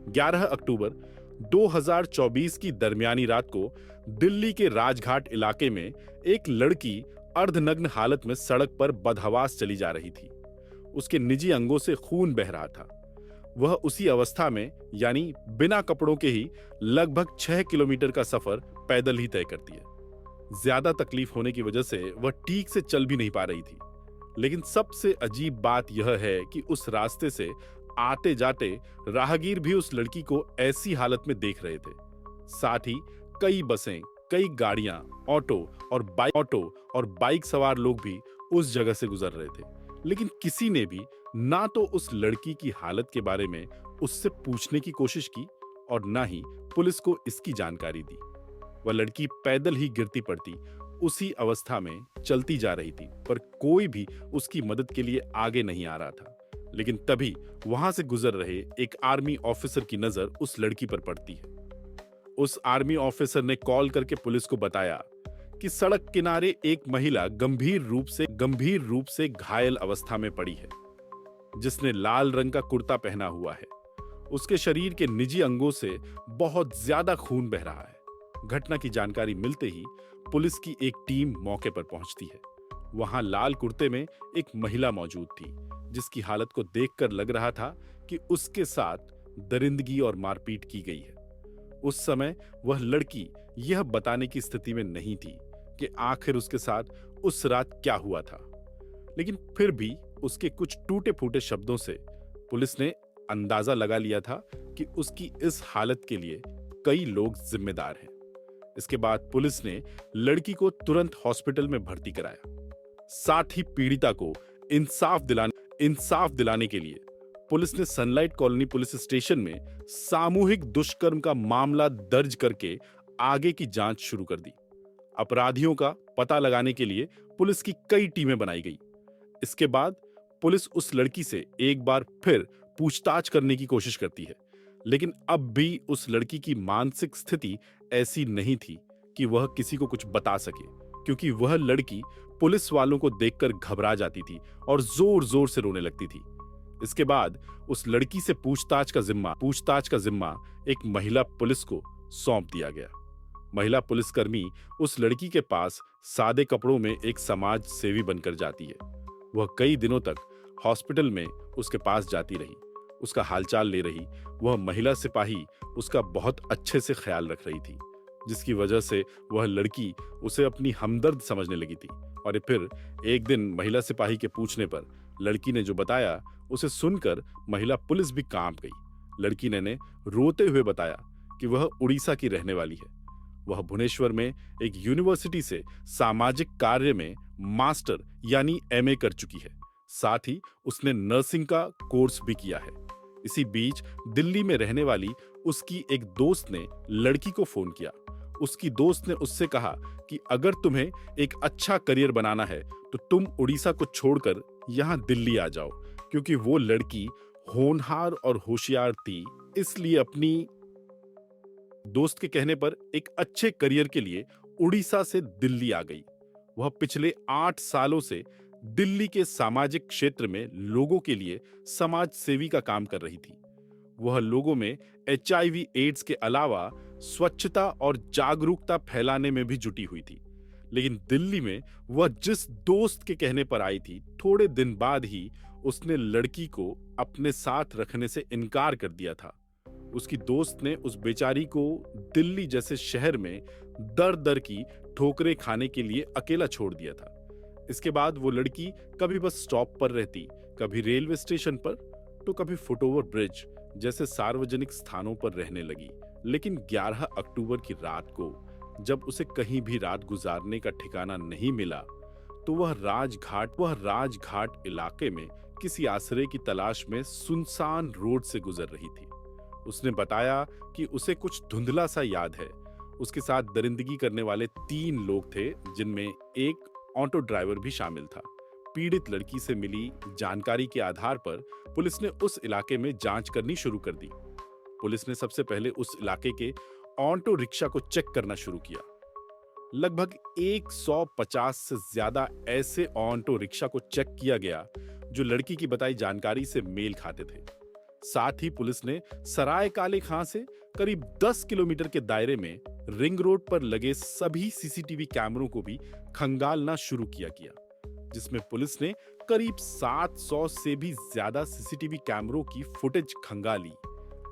11 अक्टूबर 2024 की दरमियानी रात को दिल्ली के राजघाट इलाके में एक लड़की अर्धनग्न हालत में सड़क पर बदहवास चली जा रही थी। उसके निजी अंगों से खून बह रहा था। वह उसी अवस्था में यानी बिना कपड़ों के ही लगभग 6 किलोमीटर का सफर पैदल ही तय करती है। ज्यादा तकलीफ होने की वजह से वह ठीक से चल भी नहीं पा रही थी। लेकिन सबसे अजीब बात यह है कि उस रास्ते से आते जाते राहगीर भी उस लड़की को ऐसी हालत में देख रहे थे। साथ ही कई बसें, कई गाड़ियां, ऑटो और बाइक सवार लोग भी उस जगह से गुजर रहे थे। लेकिन किसी ने भी ना तो उस लड़की की हालत के बारे में उससे पूछने की कोशिश की और ना ही पुलिस को इसकी जानकारी दी। वह लड़की पैदल ही गिरती पड़ती उसी अवस्था में चलती जा रही थी, पर कोई भी उसकी मदद के लिए आगे नहीं आ रहा था। लेकिन तभी वहां से गुजर रहे एक आर्मी ऑफिसर की नजर उस लड़की पर पड़ती है। उस आर्मी ऑफिसर ने कॉल करके पुलिस को बताया कि सड़क किनारे एक महिला गंभीर रूप से घायल अवस्था में पड़ी है, जिसने लाल रंग का कुर्ता पहना हुआ है। उसके शरीर के निजी अंगों से बहुत ज्यादा खून बह रहा है। घटना की जानकारी मिलते ही पुलिस की एक टीम मौके पर पहुंचती है। वहां लाल कुर्ते में एक महिला मौजूद थी, जिसकी हालत को देखकर लग रहा था कि उसके साथ दरिंदगी और मारपीट की गई है। उस समय वह लड़की यह बताने की स्थिति में नहीं थी कि आखिर उसके साथ उस रात क्या हुआ था। लेकिन फिर भी उसके कुछ टूटे फूटे शब्दों से पुलिस ने अंदाजा लगा लिया था कि उसकी इस हालत के लिए कई लोग जिम्मेदार हैं। इसके बाद पुलिस ने लड़की को तुरंत हॉस्पिटल में भर्ती कराया। साथ ही पीड़िता को इंसाफ दिलाने के लिए पुलिस ने सनलाइट कॉलोनी पुलिस स्टेशन में सामूहिक दुष्कर्म का मामला दर्ज करके आगे की जांच शुरू कर दी। अपराधियों का पता लगाने के लिए पुलिस की कई टीमें बनाई गई। इसके बाद पुलिस उस लड़की से एक बार फिर पूछताछ करने की कोशिश करती है, लेकिन अब भी उस लड़की की मानसिक स्थिति ऐसी नहीं थी कि वह किसी को कुछ बता सके, क्योंकि वह लड़की पुलिस वालों को देखकर घबरा जाती थी और जोर जोर से रोने लगती थी। इसके बाद उस लड़की से पूछताछ का जिम्मा एक महिला पुलिस को सौंप दिया गया। महिला पुलिसकर्मी उस लड़की के पास सादे कपड़ों में एक समाज सेवी बनकर जाती है। वह कई दिनों तक हॉस्पिटल में उसके पास जाती रही, उसका हालचाल ले रही। वह महिला सिपाही उसका बहुत अच्छे से ख्याल रख रही थी, जिसकी वजह से वह लड़की उसे अपनी हमदर्द समझने लगी थी। और फिर एक दिन महिला सिपाही के पूछने पर लड़की ने जो बताया, उसे सुनकर महिला पुलिस भी कांप गई। लड़की ने रोते हुए बताया कि वह उड़ीसा की रहने वाली है। वह भुवनेश्वर में एक यूनिवर्सिटी से सामाजिक कार्य में मास्टर यानी एमए कर चुकी है। साथ ही उसने नर्सिंग का कोर्स भी किया है। इसी बीच दिल्ली में रहने वाली उसकी एक दोस्त ने लड़की को फोन किया। उसकी दोस्त ने उससे कहा कि अगर तुम्हें एक अच्छा करियर बनाना है तो तुम उड़ीसा को छोड़कर यहां दिल्ली आ जाओ, क्योंकि वो लड़की होनहार और होशियार थी। इसलिए अपनी दोस्त के कहने पर एक अच्छे करियर के लिए उड़ीसा से दिल्ली आ गई। वह पिछले 8 सालों से दिल्ली के सामाजिक क्षेत्र में लोगों के लिए समाज सेवी का काम कर रही थी। वह लोगों में एचआईवी एड्स के अलावा स्वच्छता और जागरूकता फैलाने में भी जुटी हुई थी। लेकिन दिल्ली में वह जिस दोस्त के कहने पर आई थी, थोड़े दिन बाद ही उसने लड़की को अपने साथ रखने से इनकार कर दिया था। उसकी दोस्त ने उस बेचारी को दिल्ली जैसे शहर में दर दर की ठोकरें खाने के लिए अकेला छोड़ दिया था। इसके बाद वो लड़की कभी बस स्टॉप पर रहती, कभी रेलवे स्टेशन पर, तो कभी फुटओवर ब्रिज जैसे सार्वजनिक स्थानों पर रहने लगी। लेकिन 11 अक्टूबर की रात को जब उसे कहीं भी रात गुजारने का ठिकाना नहीं मिला, तो वह राजघाट इलाके में किसी आश्रय की तलाश में सुनसान रोड से गुजर रही थी। उसने बताया कि उसे कुछ धुंधला सा याद है। उसके साथ दरिंदगी करने वाले 3 लोग थे, जिनमें एक ऑटो ड्राइवर भी शामिल था। पीड़ित लड़की से मिली जानकारी के आधार पर पुलिस ने उस इलाके में जांच करनी शुरू कर दी। पुलिस ने सबसे पहले उस इलाके के ऑटो रिक्शा को चेक करना शुरू किया। लगभग 150 से ज्यादा ऐसे ऑटो रिक्शा को चेक किया गया जो लड़की की बताई जानकारी से मेल खाते थे। साथ ही पुलिस ने सराय काले खां से करीब 10 किलोमीटर के दायरे में रिंग रोड पर लगे सभी सीसीटीवी कैमरों को भी खंगालना शुरू किया, जिसमें पुलिस ने करीब 700 से भी ज्यादा सीसीटीवी कैमरों की फुटेज खंगाली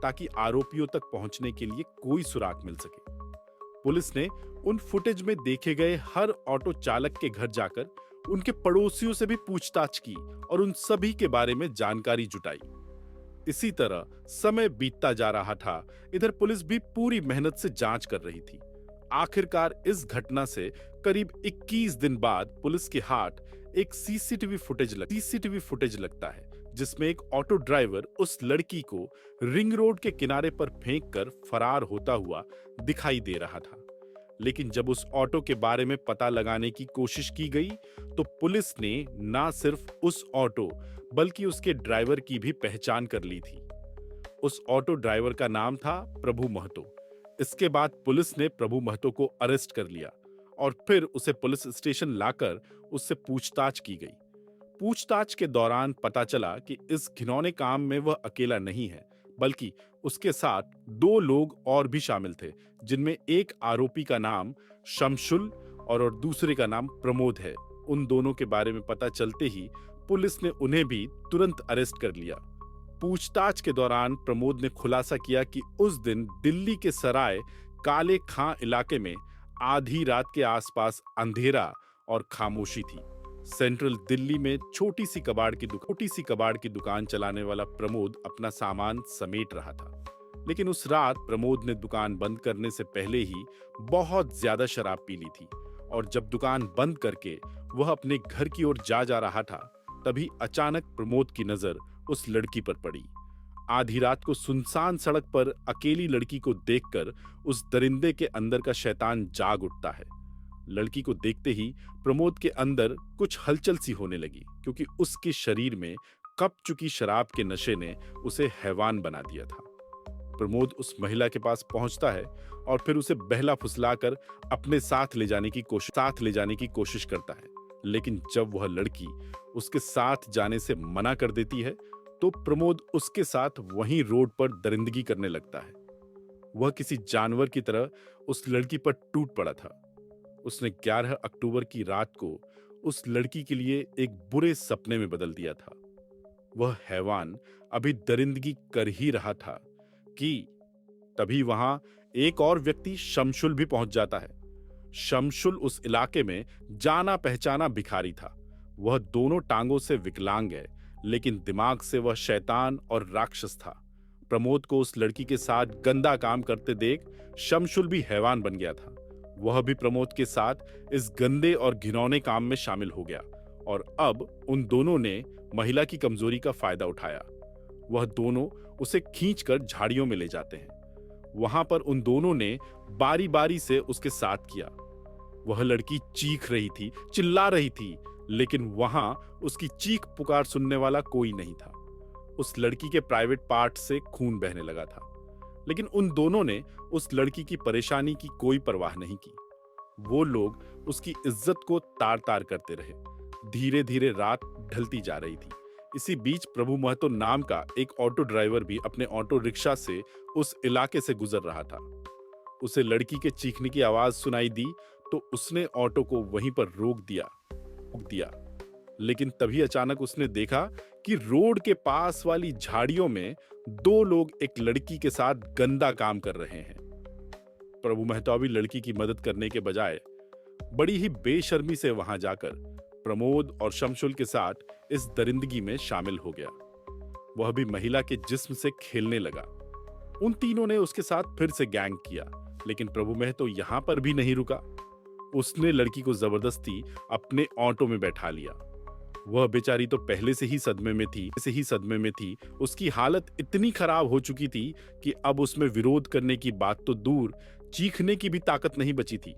ताकि आरोपियों तक पहुंचने के लिए कोई सुराग मिल सके। पुलिस ने उन फुटेज में देखे गए हर ऑटो चालक के घर जाकर उनके पड़ोसियों से भी पूछताछ की और उन सभी के बारे में जानकारी जुटाई। इसी तरह समय बीतता जा रहा था। इधर पुलिस भी पूरी मेहनत से जांच कर रही थी। आखिरकार इस घटना से करीब 21 दिन बाद पुलिस के हाथ एक सीसीटीवी फुटेज लगता है, जिसमें एक ऑटो ड्राइवर उस लड़की को रिंग रोड के किनारे पर फेंककर फरार होता हुआ दिखाई दे रहा था। लेकिन जब उस ऑटो के बारे में पता लगाने की कोशिश की गई तो पुलिस ने ना सिर्फ उस ऑटो बल्कि उसके ड्राइवर की भी पहचान कर ली थी। उस ऑटो ड्राइवर का नाम था प्रभु महतो। इसके बाद पुलिस ने प्रभु महतो को अरेस्ट कर लिया और फिर उसे पुलिस स्टेशन लाकर उससे पूछताछ की गई। पूछताछ के दौरान पता चला कि इस घिनौने काम में वह अकेला नहीं है, बल्कि उसके साथ 2 लोग और भी शामिल थे, जिनमें एक आरोपी का नाम शमशुल और दूसरे का नाम प्रमोद है। उन दोनों के बारे में पता चलते ही पुलिस ने उन्हें भी तुरंत अरेस्ट कर लिया। पूछताछ के दौरान प्रमोद ने खुलासा किया कि उस दिन दिल्ली के सराय काले खां इलाके में आधी रात के आसपास अंधेरा और खामोशी थी। सेंट्रल दिल्ली में छोटी सी कबाड़ की दुकान चलाने वाला प्रमोद अपना सामान समेट रहा था। लेकिन उस रात प्रमोद ने दुकान बंद करने से पहले ही बहुत ज्यादा शराब पी ली थी और जब दुकान बंद करके वह अपने घर की ओर जा रहा था, तभी अचानक प्रमोद की नजर उस लड़की पर पड़ी। आधी रात को सुनसान सड़क पर अकेली लड़की को देखकर उस दरिंदे के अंदर का शैतान जाग उठता है। लड़की को देखते ही प्रमोद के अंदर कुछ हलचल सी होने लगी, क्योंकि उसके शरीर में कप चुकी शराब के नशे ने उसे हैवान बना दिया था। प्रमोद उस महिला के पास पहुंचता है और फिर उसे बहला फुसलाकर अपने साथ ले जाने की कोशिश करता है। लेकिन जब वह लड़की उसके साथ जाने से मना कर देती है तो प्रमोद उसके साथ वहीं रोड पर दरिंदगी करने लगता है। वह किसी जानवर की तरह उस लड़की पर टूट पड़ा था। उसने 11 अक्टूबर की रात को उस लड़की के लिए एक बुरे सपने में बदल दिया था। वह हैवान अभी दरिंदगी कर ही रहा था कि तभी वहां एक और व्यक्ति शमशुल भी पहुंच जाता है। शमशुल उस इलाके में जाना पहचाना भिखारी था। वह दोनों टांगों से विकलांग है, लेकिन दिमाग से वह शैतान और राक्षस था। प्रमोद को उस लड़की के साथ गंदा काम करते देख शमशुल भी हैवान बन गया था। वह भी प्रमोद के साथ इस गंदे और घिनौने काम में शामिल हो गया और अब उन दोनों ने महिला की कमजोरी का फायदा उठाया। वह दोनों उसे खींचकर झाड़ियों में ले जाते हैं। वहां पर उन दोनों ने बारी बारी से उसके साथ किया। वह लड़की चीख रही थी, चिल्ला रही थी, लेकिन वहां उसकी चीख पुकार सुनने वाला कोई नहीं था। उस लड़की के प्राइवेट पार्ट से खून बहने लगा था, लेकिन उन दोनों ने उस लड़की की परेशानी की कोई परवाह नहीं की। वो लोग उसकी इज्जत को तार तार करते रहे। धीरे धीरे रात ढलती जा रही थी। इसी बीच प्रभु महतो नाम का एक ऑटो ड्राइवर भी अपने ऑटो रिक्शा से उस इलाके से गुजर रहा था। उसे लड़की के चीखने की आवाज सुनाई दी तो उसने ऑटो को वहीं पर रोक दिया। लेकिन तभी अचानक उसने देखा कि रोड के पास वाली झाड़ियों में 2 लोग एक लड़की के साथ गंदा काम कर रहे हैं। प्रभु महताबी लड़की की मदद करने के बजाय बड़ी ही बेशर्मी से वहां जाकर प्रमोद और शमशुल के साथ इस दरिंदगी में शामिल हो गया। वह भी महिला के जिस्म से खेलने लगा। उन तीनों ने उसके साथ फिर से गैंग किया, लेकिन प्रभु महतो यहां पर भी नहीं रुका। उसने लड़की को जबरदस्ती अपने ऑटो में बैठा लिया। वह बेचारी तो पहले से ही सदमे में थी। उसकी हालत इतनी खराब हो चुकी थी कि अब उसमें विरोध करने की बात तो दूर, चीखने की भी ताकत नहीं बची थी।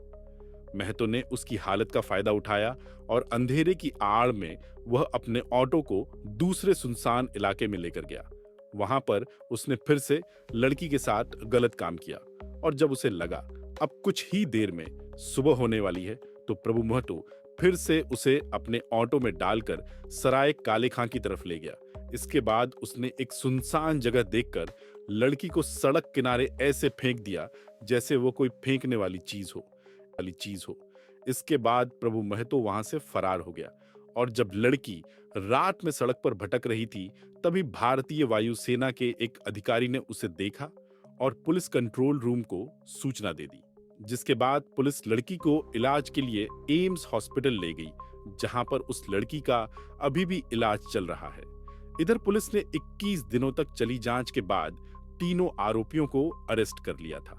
महतो ने उसकी हालत का फायदा उठाया और अंधेरे की आड़ में वह अपने ऑटो को दूसरे सुनसान इलाके में लेकर गया। वहां पर उसने फिर से लड़की के साथ गलत काम किया और जब उसे लगा अब कुछ ही देर में सुबह होने वाली है तो प्रभु महतो फिर से उसे अपने ऑटो में डालकर सराय काले खां की तरफ ले गया। इसके बाद उसने एक सुनसान जगह देखकर लड़की को सड़क किनारे ऐसे फेंक दिया जैसे वो कोई फेंकने वाली चीज हो। इसके बाद प्रभु महतो वहां से फरार हो गया और जब लड़की रात में सड़क पर भटक रही थी, तभी भारतीय वायुसेना के एक अधिकारी ने उसे देखा और पुलिस कंट्रोल रूम को सूचना दे दी, जिसके बाद पुलिस लड़की को इलाज के लिए एम्स हॉस्पिटल ले गई, जहां पर उस लड़की का अभी भी इलाज चल रहा है। इधर पुलिस ने 21 दिनों तक चली जांच के बाद तीनों आरोपियों को अरेस्ट कर लिया था।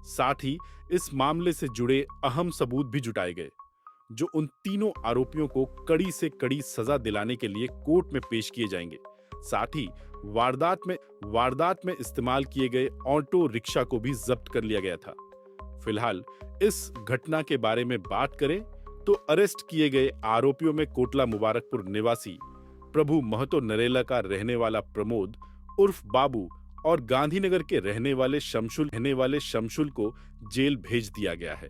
साथ ही इस मामले से जुड़े अहम सबूत भी जुटाए गए, जो उन तीनों आरोपियों को कड़ी से कड़ी सजा दिलाने के लिए कोर्ट में पेश किए जाएंगे। साथ ही वारदात में इस्तेमाल किए गए ऑटो रिक्शा को भी जब्त कर लिया गया था। फिलहाल इस घटना के बारे में बात करें तो अरेस्ट किए गए आरोपियों में कोटला मुबारकपुर निवासी प्रभु महतो नरेला का रहने वाला प्रमोद उर्फ बाबू और गांधीनगर के रहने वाले शमशुल को जेल भेज दिया गया है।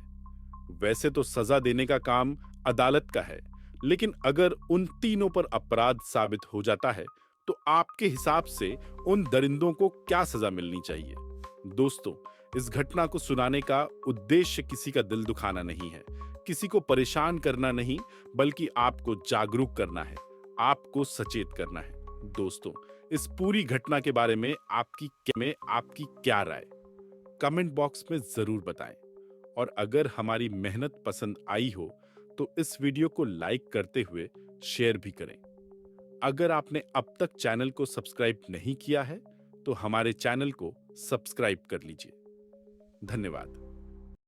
वैसे तो सजा देने का काम अदालत का है, लेकिन अगर उन तीनों पर अपराध साबित हो जाता है तो आपके हिसाब से उन दरिंदों को क्या सजा मिलनी चाहिए? दोस्तों, इस घटना को सुनाने का उद्देश्य किसी का दिल दुखाना नहीं है, किसी को परेशान करना नहीं, बल्कि आपको जागरूक करना है, आपको सचेत करना है। दोस्तों, इस पूरी घटना के बारे में आपकी क्या राय? कमेंट बॉक्स में जरूर बताएं। और अगर हमारी मेहनत पसंद आई हो तो इस वीडियो को लाइक करते हुए शेयर भी करें। अगर आपने अब तक चैनल को सब्सक्राइब नहीं किया है तो हमारे चैनल को सब्सक्राइब कर लीजिए। धन्यवाद।